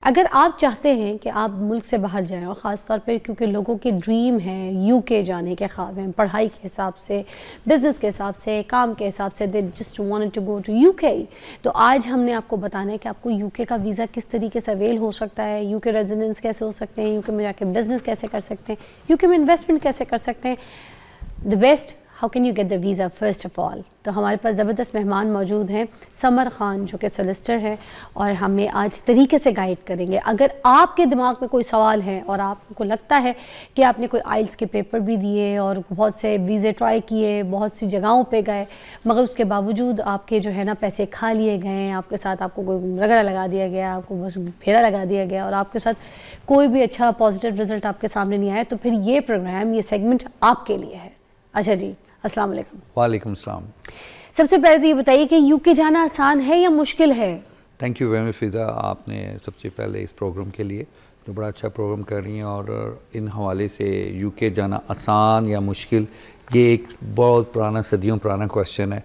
अगर आप चाहते हैं कि आप मुल्क से बाहर जाएं और ख़ास तौर पे क्योंकि लोगों की ड्रीम है यूके जाने के ख्वाब हैं, पढ़ाई के हिसाब से, बिज़नेस के हिसाब से, काम के हिसाब से, they just wanted to go to UK. तो आज हमने आपको बताना है कि आपको यूके का वीज़ा किस तरीके से अवेल हो सकता है, यूके रेजिडेंस कैसे हो सकते हैं, यूके में जाके बिज़नेस कैसे कर सकते हैं, यूके में इन्वेस्टमेंट कैसे कर सकते हैं, the best how can you get the visa first of all. तो हमारे पास ज़बरदस्त मेहमान मौजूद हैं, समर ख़ान जो कि सोलिसिटर है और हमें आज तरीके से गाइड करेंगे। अगर आपके दिमाग में कोई सवाल है और आपको लगता है कि आपने कोई आइल्स के पेपर भी दिए और बहुत से वीज़े ट्राई किए, बहुत सी जगहों पे गए, मगर उसके बावजूद आपके जो है ना पैसे खा लिए गए, आपके साथ आपको कोई रगड़ा लगा दिया गया, आपको बस फेरा लगा दिया गया और आपके साथ कोई भी अच्छा पॉजिटिव रिजल्ट आपके सामने नहीं आया, तो फिर ये प्रोग्राम, ये सेगमेंट आपके लिए है। अच्छा जी, अस्सलाम वालेकुम। वालेकुम सलाम। सबसे पहले तो ये बताइए कि यूके जाना आसान है या मुश्किल है? थैंक यू वेरी मच फिज़ा, आपने सबसे पहले इस प्रोग्राम के लिए तो बड़ा अच्छा प्रोग्राम कर रही हैं। और इन हवाले से यूके जाना आसान या मुश्किल, ये एक बहुत पुराना, सदियों पुराना क्वेश्चन है,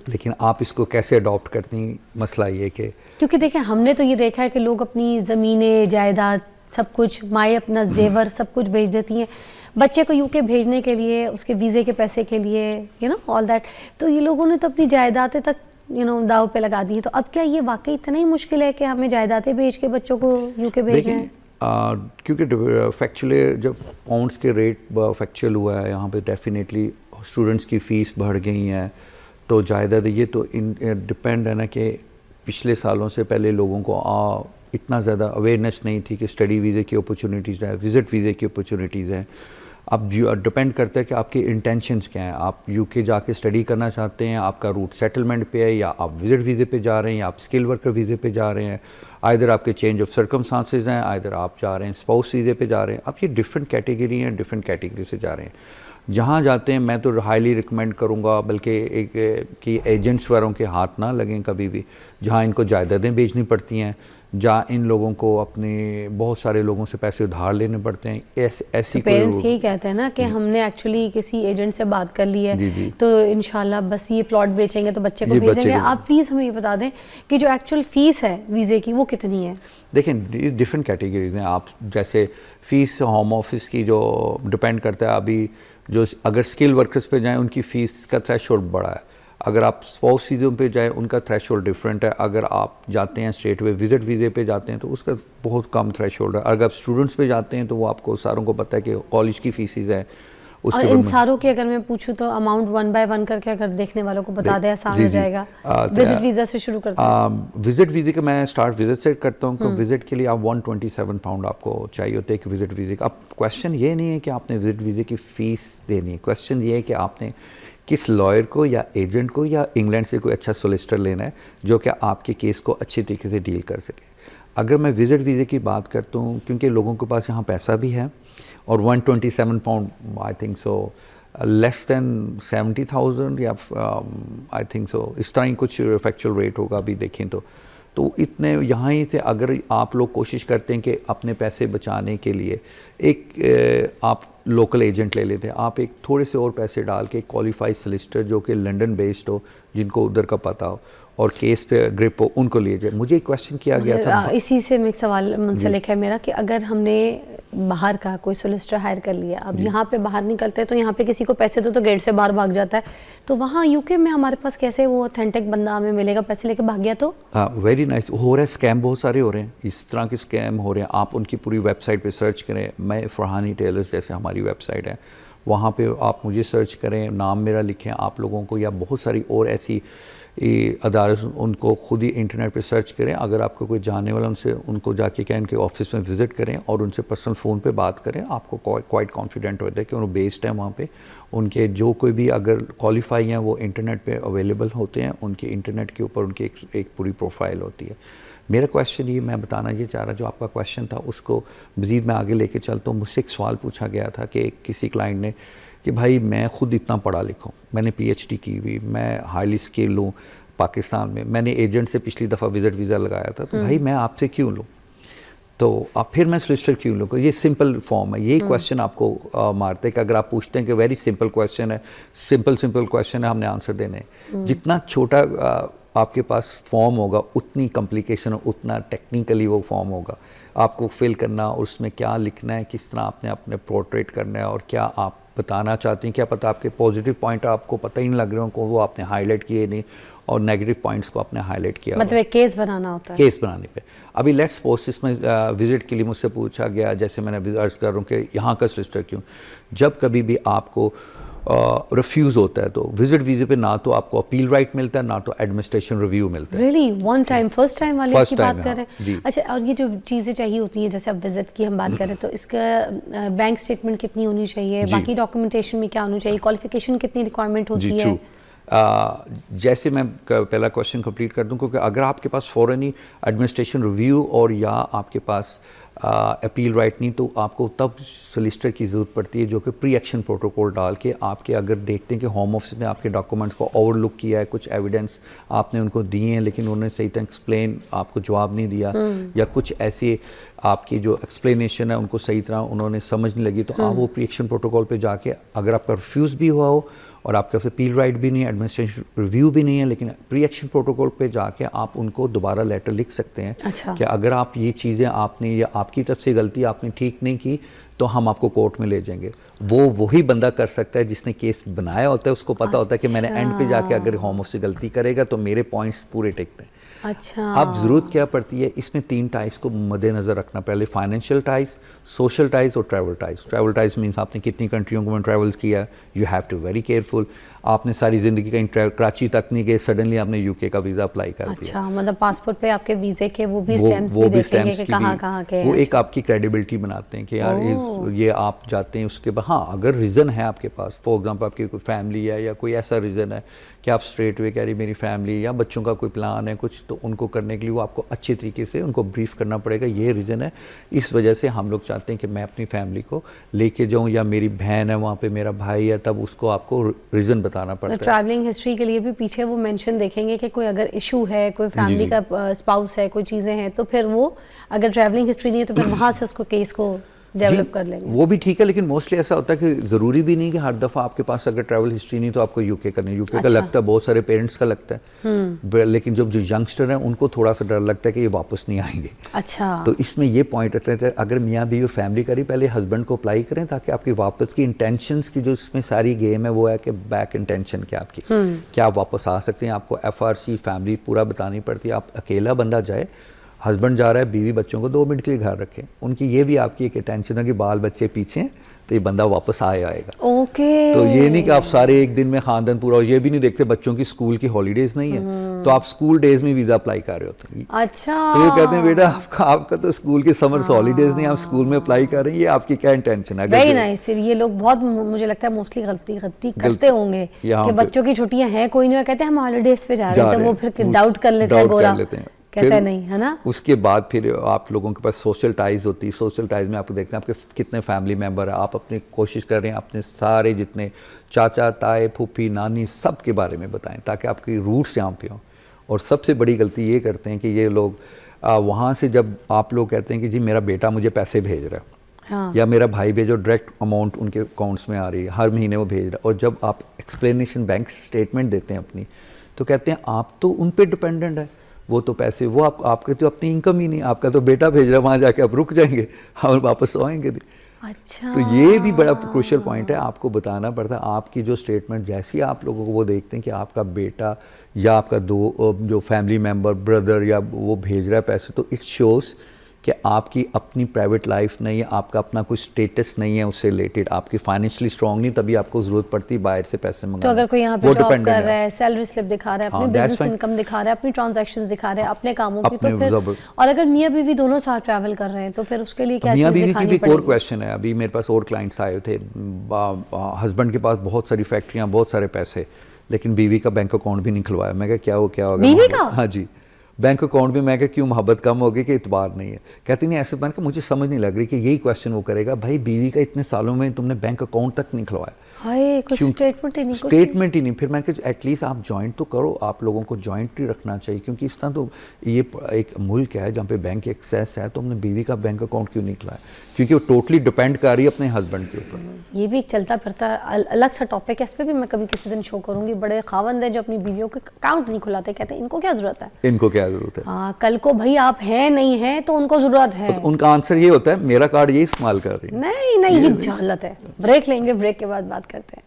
लेकिन आप इसको कैसे अडॉप्ट करती, मसला ये कि क्योंकि देखें हमने तो ये देखा है कि लोग अपनी ज़मीनें, जायदाद, सब कुछ, माएँ अपना जेवर सब कुछ भेज देती हैं बच्चे को यूके भेजने के लिए, उसके वीज़े के पैसे के लिए, यू नो ऑल दैट। तो ये लोगों ने तो अपनी जायदादें तक दाव पे लगा दी है। तो अब क्या ये वाकई इतना ही मुश्किल है कि हमें जायदादें भेज के बच्चों को यूके भेजना है? क्योंकि फैक्चुअली जब पाउंड्स के रेट फैक्चुअल हुआ है यहाँ पे, डेफिनेटली स्टूडेंट्स की फ़ीस बढ़ गई है, तो जायदाद ये तो डिपेंड है ना कि पिछले सालों से पहले लोगों को इतना ज़्यादा अवेयरनेस नहीं थी कि स्टडी वीज़े की अपॉर्चुनिटीज़ है, विज़िट वीज़े की अपॉर्चुनिटीज़ हैं। अब डिपेंड करता है कि आपके इंटेंशंस क्या हैं। आप यूके जाके स्टडी करना चाहते हैं, आपका रूट सेटलमेंट पे है, या आप विज़िट वीज़े पे जा रहे हैं, या आप स्किल वर्कर वीज़े पे जा रहे हैं, आइदर आपके चेंज ऑफ सर्कमस्टांसेस हैं, आइदर आप जा रहे हैं स्पाउस वीज़े पे जा रहे हैं। अब ये डिफरेंट कैटेगरी हैं, डिफरेंट कैटेगरी से जा रहे हैं। जहाँ जाते हैं मैं तो हाईली रिकमेंड करूँगा, बल्कि एक कि एजेंट्स वालों के हाथ ना लगें कभी भी, जहाँ इनको जायदादें बेचनी पड़ती हैं, जहाँ इन लोगों को अपने बहुत सारे लोगों से पैसे उधार लेने पड़ते हैं। ऐसी तो पेरेंट्स यही कहते हैं ना कि हमने एक्चुअली किसी एजेंट से बात कर ली है, जी। तो इंशाल्लाह बस ये प्लॉट बेचेंगे तो बच्चे को भेजेंगे। आप प्लीज़ हमें ये बता दें कि जो एक्चुअल फ़ीस है वीज़े की वो कितनी है? देखें, डिफरेंट कैटेगरीज हैं। आप जैसे फ़ीस होम ऑफिस की जो डिपेंड करता है, अभी जो अगर स्किल वर्कर्स पे जाएँ उनकी फ़ीस का थ्रेशोल्ड बड़ा है, अगर आप स्पाउस वीज़ों पे जाएँ उनका थ्रेशोल्ड डिफरेंट है, अगर आप जाते हैं स्ट्रेट वे विज़िट वीज़े पे जाते हैं तो उसका बहुत कम थ्रेशोल्ड है, अगर आप स्टूडेंट्स पे जाते हैं तो वो आपको सारों को पता है कि कॉलेज की फ़ीसेस हैं। और इन सारों की अगर मैं पूछूं तो अमाउंट 1 बाय 1 करके अगर देखने वालों को बता दें आसान हो जाएगा। विजिट वीज़ा से शुरू करते हैं। विजिट वीज़े का मैं स्टार्ट विजिट से करता हूँ। तो विजिट के लिए आप 127 पाउंड आपको चाहिए होते हैं कि विजिट वीज़े का। अब क्वेश्चन ये नहीं है कि आपने विजिट वीज़े की फ़ीस देनी है, क्वेश्चन ये है कि आपने किस लॉयर को या एजेंट को या इंग्लैंड से कोई अच्छा सोलिसिटर लेना है जो कि आपके केस को अच्छे तरीके से डील कर सके। अगर मैं विज़िट वीज़े की बात करता हूँ, क्योंकि लोगों के पास यहाँ पैसा भी है, और 127 pound I think so less than 70,000 या आई थिंक सो इस तरह ही कुछ फैक्चुअल रेट होगा अभी देखें तो इतने यहाँ ही से अगर आप लोग कोशिश करते हैं कि अपने पैसे बचाने के लिए एक आप लोकल एजेंट ले लेते हैं, आप एक थोड़े से और पैसे डाल के क्वालिफाइड सोलिसिटर जो कि लंदन बेस्ड हो, जिनको उधर का पता हो और केस पे ग्रिप हो, उनको लिए जाए। मुझे एक क्वेश्चन किया गया था, इसी से एक सवाल मुंसलिक है मेरा कि अगर हमने बाहर का कोई सोलिसिटर हायर कर लिया, अब यहाँ पे बाहर निकलते हैं तो यहाँ पे किसी को पैसे तो गेट से बाहर भाग जाता है, तो वहाँ यूके में हमारे पास कैसे वो ऑथेंटिक बंदा हमें मिलेगा? पैसे लेके भाग गया तो? Very nice. हो रहा है, स्कैम बहुत सारे हो रहे हैं, इस तरह के स्कैम हो रहे हैं। आप उनकी पूरी वेबसाइट पे सर्च करें, मैं फरहानी टेलर्स जैसे हमारी वेबसाइट है, वहाँ पे आप मुझे सर्च करें, नाम मेरा लिखें आप लोगों को, या बहुत सारी और ऐसी अदारे, उनको खुद ही इंटरनेट पे सर्च करें। अगर आपको कोई जानने वाला, उनसे उनको जाके क्या उनके ऑफिस में विज़िट करें और उनसे पर्सनल फ़ोन पे बात करें, आपको क्वाइट कॉन्फिडेंट होता है कि वो बेस्ड है वहाँ पे। उनके जो कोई भी अगर क्वालिफाई हैं वो इंटरनेट पे अवेलेबल होते हैं, उनके इंटरनेट के ऊपर उनकी एक पूरी प्रोफाइल होती है। मेरा क्वेश्चन ये मैं बताना ये चाह रहा, जो आपका क्वेश्चन था उसको मज़ीद मैं आगे लेके चलता हूँ। मुझसे एक सवाल पूछा गया था कि किसी क्लाइंट ने कि भाई मैं खुद इतना पढ़ा लिखा हूँ, मैंने PhD की हुई, मैं हाईली स्किल हूँ पाकिस्तान में, मैंने एजेंट से पिछली दफ़ा विज़िट वीज़ा लगाया था, तो भाई मैं आपसे क्यों लूँ, तो अब फिर मैं सोलिसिटर क्यों लूँ? ये सिंपल फॉर्म है, यही क्वेश्चन आपको मारते हैं कि अगर आप पूछते हैं कि वेरी सिंपल क्वेश्चन है, सिंपल क्वेश्चन है, हमने आंसर देने हैं। जितना छोटा आपके पास फॉर्म होगा उतनी कॉम्प्लिकेशन, उतना टेक्निकली वो फॉर्म होगा। आपको फिल करना, उसमें क्या लिखना है, किस तरह आपने अपने पोर्ट्रेट करना है और क्या आप बताना चाहते हैं, क्या पता आपके पॉजिटिव पॉइंट आपको पता ही नहीं लग रहे हो, को वो आपने हाईलाइट किए नहीं और नेगेटिव पॉइंट्स को आपने हाईलाइट किया। मतलब एक केस बनाना होता है। केस बनाने पे अभी लेट्स सपोज इसमें विजिट के लिए मुझसे पूछा गया, जैसे मैंने अर्ज कर रहा हूँ कि यहाँ का सिस्टर क्यों, जब कभी भी आपको रिफ्यूज़ होता है तो विजिट वीज़े पे ना तो आपको अपील राइट मिलता है ना तो एडमिनिस्ट्रेशन रिव्यू मिलता है। Really one time first time वाले First की time, बात कर रहे जी। हैं। अच्छा, और ये जो चीज़ें चाहिए होती हैं, जैसे अब विजिट की हम बात करें तो इसका बैंक स्टेटमेंट कितनी होनी चाहिए, जी। बाकी डॉक्यूमेंटेशन में क्या होनी चाहिए, क्वालिफिकेशन कितनी रिक्वायरमेंट होती जी है? ट्रू। जैसे मैं पहला क्वेश्चन कंप्लीट कर दूं, क्योंकि अगर आपके पास फ़ौरन ही एडमिनिस्ट्रेशन रिव्यू और या आपके पास अपील राइट नहीं, तो आपको तब सोलिसिटर की ज़रूरत पड़ती है जो कि प्री एक्शन प्रोटोकॉल डाल के आपके, अगर देखते हैं कि होम ऑफिस ने आपके डॉक्यूमेंट्स को ओवरलुक किया है, कुछ एविडेंस आपने उनको दिए हैं लेकिन उन्होंने सही तरह एक्सप्लेन आपको जवाब नहीं दिया, या कुछ ऐसे आपकी जो एक्सप्लेनेशन है उनको सही तरह उन्होंने समझ नहीं लगी, तो आप वो प्री एक्शन प्रोटोकॉल पे जाके, अगर आपका रिफ्यूज़ भी हुआ हो और आपके पास अपील राइट भी नहीं है, एडमिनिस्ट्रेशन रिव्यू भी नहीं है, लेकिन प्री एक्शन प्रोटोकॉल पे जाके आप उनको दोबारा लेटर लिख सकते हैं। अच्छा। कि अगर आप ये चीज़ें आपने या आपकी तरफ से गलती आपने ठीक नहीं की तो हम आपको कोर्ट में ले जाएंगे। वो वही बंदा कर सकता है जिसने केस बनाया होता है, उसको पता होता है कि मैंने एंड पे जाके अगर होम ऑफिस से गलती करेगा तो मेरे पॉइंट्स पूरे टिकते हैं। अच्छा। अब ज़रूरत क्या पड़ती है, इसमें 3 टाइज को मद्देनज़र रखना, पहले फाइनेंशियल टाइज, सोशल टाइज और travel ties. Travel ties means आपने कितनी कंट्रियों को ट्रैवल्स किया, you have to very careful. आपने सारी ज़िंदगी कहीं कराची तक नहीं गए, सडनली आपने यूके का वीज़ा अप्लाई कर दिया। अच्छा, मतलब पासपोर्ट पे आपके वीज़े के वो भी स्टैम्प्स भी देखेंगे कि कहाँ के हैं। वो एक आपकी क्रेडिबिलिटी बनाते हैं कि यार ये आप जाते हैं, उसके बाद हाँ अगर रीज़न है आपके पास, फॉर एग्जांपल आपकी कोई फैमिली है या कोई ऐसा रीज़न है कि आप स्ट्रेट वे कह रही मेरी फैमिली या बच्चों का कोई प्लान है कुछ, तो उनको करने के लिए वो आपको अच्छे तरीके से उनको ब्रीफ करना पड़ेगा, ये रीज़न है, इस वजह से हम लोग चाहते हैं कि मैं अपनी फैमिली को लेके जाऊँ, या मेरी बहन है वहाँ पे, मेरा भाई है, तब उसको आपको रीज़न बताना पड़ता है। ट्रैवलिंग हिस्ट्री के लिए भी पीछे वो मेंशन देखेंगे कि कोई अगर इशू है, कोई फैमिली का स्पाउस है, कोई चीज़ें हैं, तो फिर वो अगर ट्रैवलिंग हिस्ट्री नहीं है तो फिर वहाँ से उसको केस को डेवलप कर लेंगे। वो भी ठीक है, लेकिन मोस्टली ऐसा होता है कि ज़रूरी भी नहीं कि हर दफ़ा आपके पास अगर ट्रैवल हिस्ट्री नहीं तो आपको यूके करनी। यूके का लगता है, बहुत सारे पेरेंट्स का लगता है, लेकिन जो यंगस्टर हैं उनको थोड़ा सा डर लगता है कि ये वापस नहीं आएंगे। अच्छा। तो इसमें ये पॉइंट रहता है, अगर मियाँ बीवी और फैमिली करी, पहले हस्बैंड को अप्लाई करें ताकि आपकी वापस की इंटेंशंस की जो इसमें सारी गेम है वो है कि बैक इंटेंशन क्या आपकी, क्या आप वापस आ सकते हैं। आपको FRC फैमिली पूरा बतानी पड़ती है। आप अकेला बंदा जाए, हस्बैंड जा रहा है, बीवी बच्चों को 2 मिनट के लिए घर रखें, उनकी ये भी आपकी एक टेंशन है कि बाल बच्चे पीछे हैं तो ये बंदा वापस आएगा। ओके। तो ये नहीं कि आप सारे एक दिन में खानदान पूरा, ये भी नहीं देखते बच्चों की स्कूल की हॉलीडेज नहीं है तो आप स्कूल डेज में वीज़ा अप्लाई कर रहे होते हैं। अच्छा। तो ये कहते हैं बेटा आपका तो स्कूल के समर हॉलीडेज नहीं, आप स्कूल में अप्लाई कर रहे हैं, ये आपकी क्या इंटेंशन है। Very nice. ये लोग बहुत, मुझे लगता है मोस्टली गलती करते होंगे कि बच्चों की छुट्टियां हैं, कोई नहीं, कहते हैं हम हॉलीडेज पे जा रहे हैं, तो वो फिर डाउट कर लेते हैं, गोरा कहता है नहीं, है ना। उसके बाद फिर आप लोगों के पास सोशल टाइज होती है। सोशल टाइज में आपको देखते हैं आपके कितने फैमिली मेम्बर है, आप अपनी कोशिश कर रहे हैं अपने सारे जितने चाचा ताए फूफी नानी सब के बारे में बताएं ताकि आपकी रूट्स यहाँ पे हों। और सबसे बड़ी गलती ये करते हैं कि ये लोग वहाँ से जब आप लोग कहते हैं कि जी मेरा बेटा मुझे पैसे भेज रहा है, हाँ। या मेरा भाई भेजो, डायरेक्ट अमाउंट उनके अकाउंट्स में आ रही है, हर महीने वो भेज रहा है, और जब आप एक्सप्लेनेशन बैंक स्टेटमेंट देते हैं अपनी, तो कहते हैं आप तो उन पे डिपेंडेंट है, वो तो पैसे वो आपके तो अपनी इनकम ही नहीं, आपका तो बेटा भेज रहा है, वहाँ जाके आप रुक जाएंगे, हम वापस आएंगे। अच्छा। तो ये भी बड़ा क्रूशियल पॉइंट है, आपको बताना पड़ता है। आपकी जो स्टेटमेंट जैसी आप लोगों को वो देखते हैं कि आपका बेटा या आपका जो फैमिली मेम्बर ब्रदर या वो भेज रहा है पैसे, तो इट शोज़ कि आपकी अपनी प्राइवेट लाइफ नहीं है, आपका अपना कोई स्टेटस नहीं है उससे रिलेटेड, आपकी फाइनेंशियली स्ट्रांग नहीं, तभी आपको ज़रूरत पड़ती है बाहर से पैसे मंगाने। तो अगर कोई यहाँ पे जॉब कर रहा है, सैलरी स्लिप दिखा रहा है, अपनी बिजनेस इनकम दिखा रहा है, अपनी ट्रांजैक्शंस दिखा रहा है, अपने कामों की, तो फिर और अगर मियाँ बीवी दोनों साथ ट्रैवल कर रहे हैं तो फिर उसके लिए क्या मियाँ चीज़ बीवी की दिखानी भी एक और पड़ेगी? क्वेश्चन है। अभी मेरे पास और क्लाइंट्स आए थे, हस्बैंड के पास बहुत सारी फैक्ट्रियाँ, बहुत सारे पैसे, लेकिन बीवी का बैंक अकाउंट भी नहीं खुलवाया। मैं क्या होगा बीवी का? हाँ जी, बैंक अकाउंट में। मैं क्या क्यों मोहब्बत कम होगी कि इतबार नहीं है? कहती नहीं ऐसे, मैंने कहा मुझे समझ नहीं लग रही कि यही क्वेश्चन वो करेगा, भाई बीवी का इतने सालों में तुमने बैंक अकाउंट तक नहीं खुलवाया, हाय कुछ स्टेटमेंट ही नहीं, स्टेटमेंट ही नहीं। फिर मैंने कहा एटलीस्ट आप जॉइंट तो करो, आप लोगों को जॉइंट ही रखना चाहिए, क्योंकि इस तरह तो ये एक मुल्क है जहाँ पे बैंक एक्सेस है, तो हमने बीवी का बैंक अकाउंट क्यों नहीं खुलाया? क्योंकि वो टोटली डिपेंड कर रही है अपने हस्बैंड के ऊपर। ये भी एक चलता फिरता अलग सा टॉपिक है, इस पर भी मैं कभी किसी दिन शो करूंगी। बड़े खावंद हैं जो अपनी बीवियों के अकाउंट नहीं खुलाते, कहते हैं इनको क्या जरूरत है, इनको क्या क्या जरूरत है? हाँ, कल को भाई आप हैं नहीं हैं तो उनको जरूरत है। तो उनका आंसर ये होता है मेरा कार्ड ये इस्तेमाल कर रही है। नहीं नहीं, ये गलत है। ब्रेक लेंगे, ब्रेक के बाद बात करते हैं।